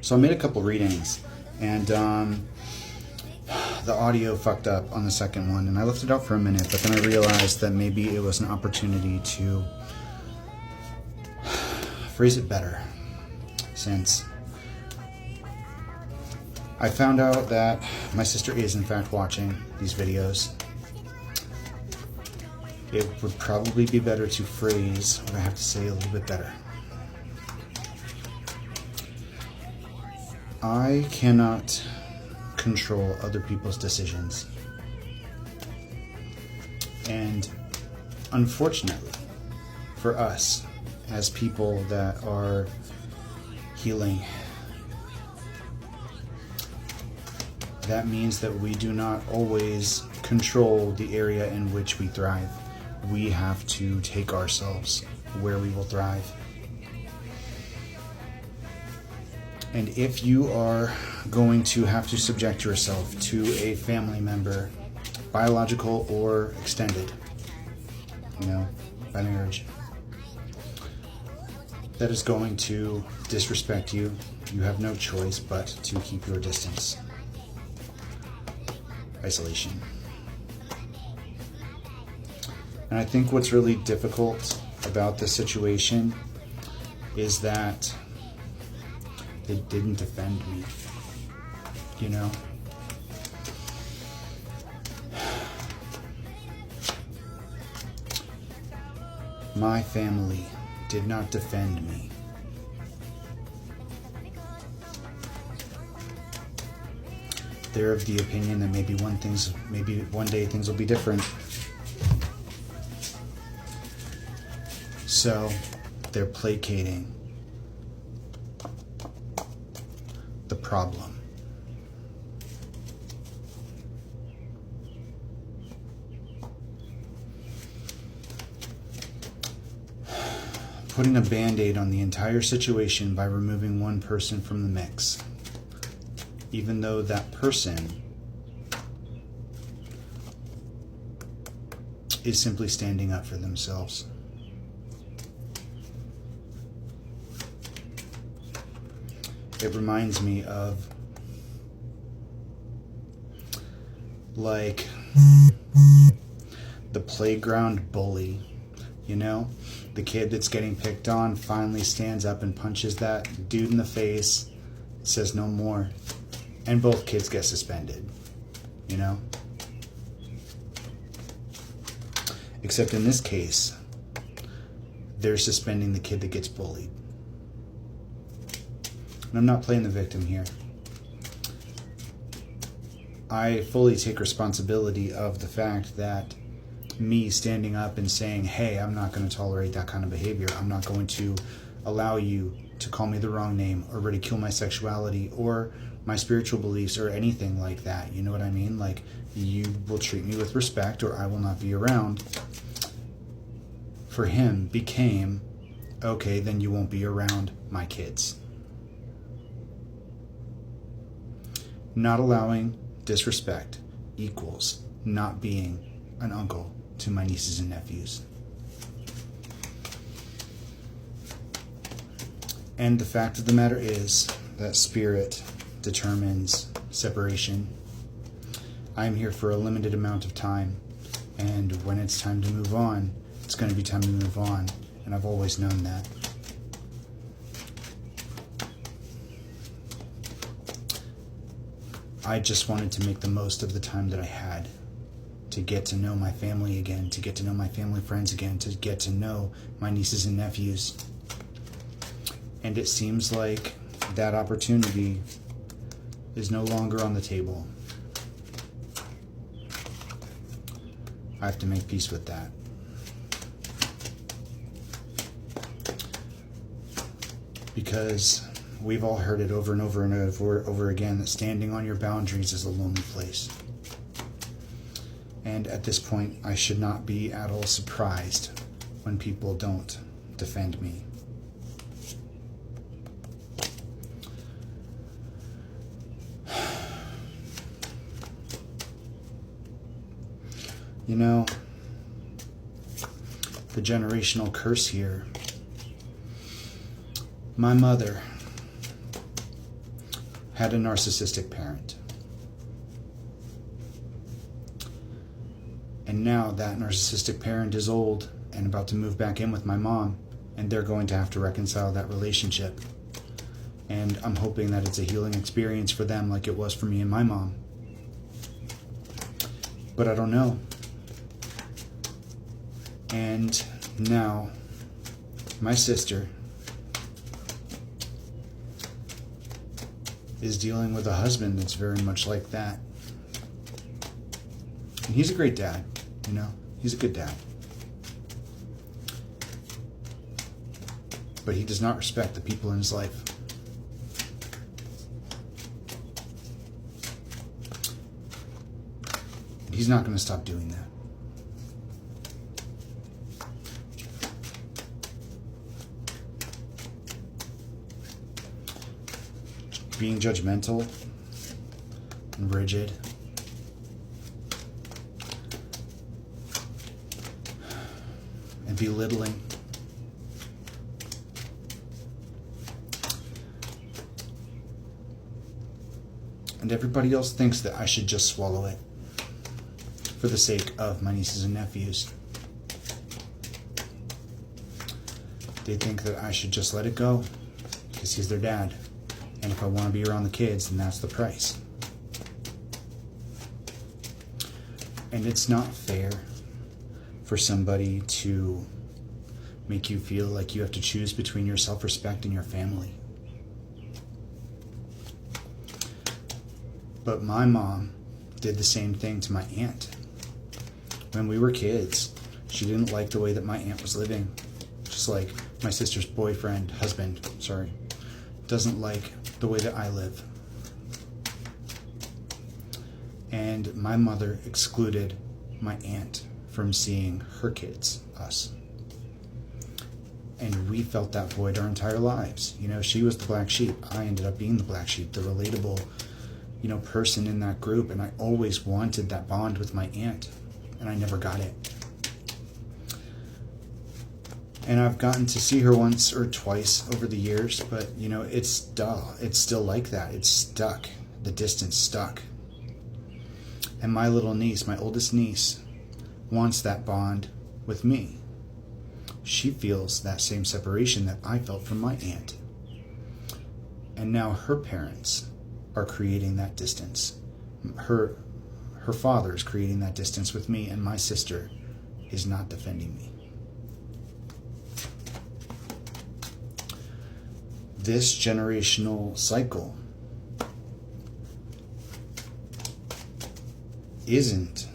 So I made a couple readings, and the audio fucked up on the second one, and I left it out for a minute, but then I realized that maybe it was an opportunity to phrase it better, since I found out that my sister is in fact watching these videos. It would probably be better to phrase what I have to say a little bit better. I cannot control other people's decisions. And unfortunately, for us, as people that are healing, that means that we do not always control the area in which we thrive. We have to take ourselves where we will thrive. And if you are going to have to subject yourself to a family member, biological or extended, by marriage, that is going to disrespect you, you have no choice but to keep your distance. Isolation. And I think what's really difficult about this situation is that they didn't defend me, My family did not defend me. They're of the opinion that maybe one day things will be different. So they're placating the problem. Putting a band-aid on the entire situation by removing one person from the mix, even though that person is simply standing up for themselves. It reminds me of like the playground bully, the kid that's getting picked on finally stands up and punches that dude in the face, says no more, and both kids get suspended, Except in this case, they're suspending the kid that gets bullied. And I'm not playing the victim here. I fully take responsibility of the fact that me standing up and saying, hey, I'm not going to tolerate that kind of behavior. I'm not going to allow you to call me the wrong name or ridicule my sexuality or my spiritual beliefs or anything like that. You know what I mean? Like, you will treat me with respect or I will not be around. For him became, okay, then you won't be around my kids. Not allowing disrespect equals not being an uncle to my nieces and nephews. And the fact of the matter is that spirit determines separation. I'm here for a limited amount of time, and when it's time to move on, it's going to be time to move on, and I've always known that. I just wanted to make the most of the time that I had to get to know my family again, to get to know my family friends again, to get to know my nieces and nephews. And it seems like that opportunity is no longer on the table. I have to make peace with that. Because we've all heard it over and over and over again that standing on your boundaries is a lonely place. And at this point, I should not be at all surprised when people don't defend me. The generational curse here. My mother had a narcissistic parent. And now that narcissistic parent is old and about to move back in with my mom, and they're going to have to reconcile that relationship. And I'm hoping that it's a healing experience for them like it was for me and my mom. But I don't know. And now, my sister is dealing with a husband that's very much like that. And he's a great dad, you know? He's a good dad. But he does not respect the people in his life. He's not going to stop doing that. Being judgmental and rigid. And belittling. And everybody else thinks that I should just swallow it for the sake of my nieces and nephews. They think that I should just let it go because he's their dad. And if I want to be around the kids, then that's the price. And it's not fair for somebody to make you feel like you have to choose between your self-respect and your family. But my mom did the same thing to my aunt. When we were kids, she didn't like the way that my aunt was living. Just like my sister's husband, doesn't like the way that I live. And my mother excluded my aunt from seeing her kids, us. And we felt that void our entire lives. You know, she was the black sheep. I ended up being the black sheep, the relatable, person in that group. And I always wanted that bond with my aunt. And I never got it. And I've gotten to see her once or twice over the years, but it's dull. It's still like that. It's stuck. The distance stuck. And my little niece, my oldest niece, wants that bond with me. She feels that same separation that I felt from my aunt. And now her parents are creating that distance. Her father is creating that distance with me, and my sister is not defending me. This generational cycle isn't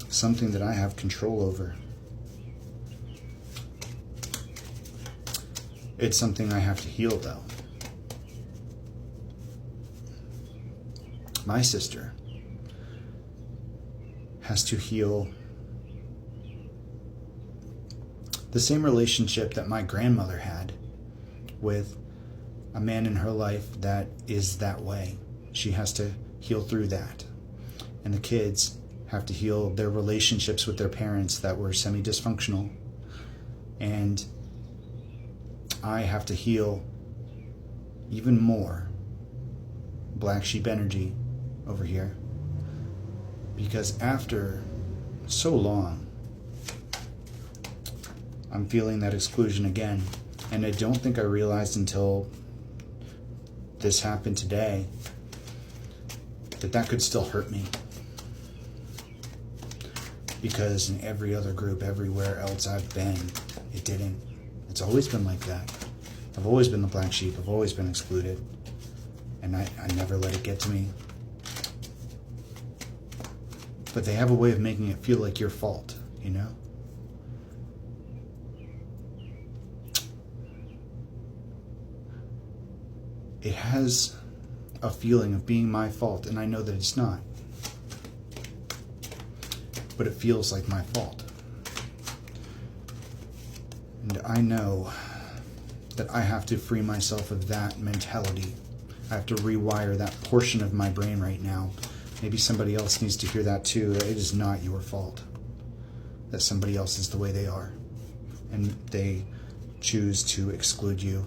something that I have control over. It's something I have to heal, though. My sister has to heal the same relationship that my grandmother had with a man in her life that is that way. She has to heal through that. And the kids have to heal their relationships with their parents that were semi-dysfunctional. And I have to heal even more black sheep energy over here. Because after so long, I'm feeling that exclusion again. And I don't think I realized until this happened today that could still hurt me. Because in every other group, everywhere else I've been, it didn't. It's always been like that. I've always been the black sheep. I've always been excluded. And I never let it get to me. But they have a way of making it feel like your fault, It has a feeling of being my fault, and I know that it's not. But it feels like my fault. And I know that I have to free myself of that mentality. I have to rewire that portion of my brain right now. Maybe somebody else needs to hear that too. It is not your fault that somebody else is the way they are. And they choose to exclude you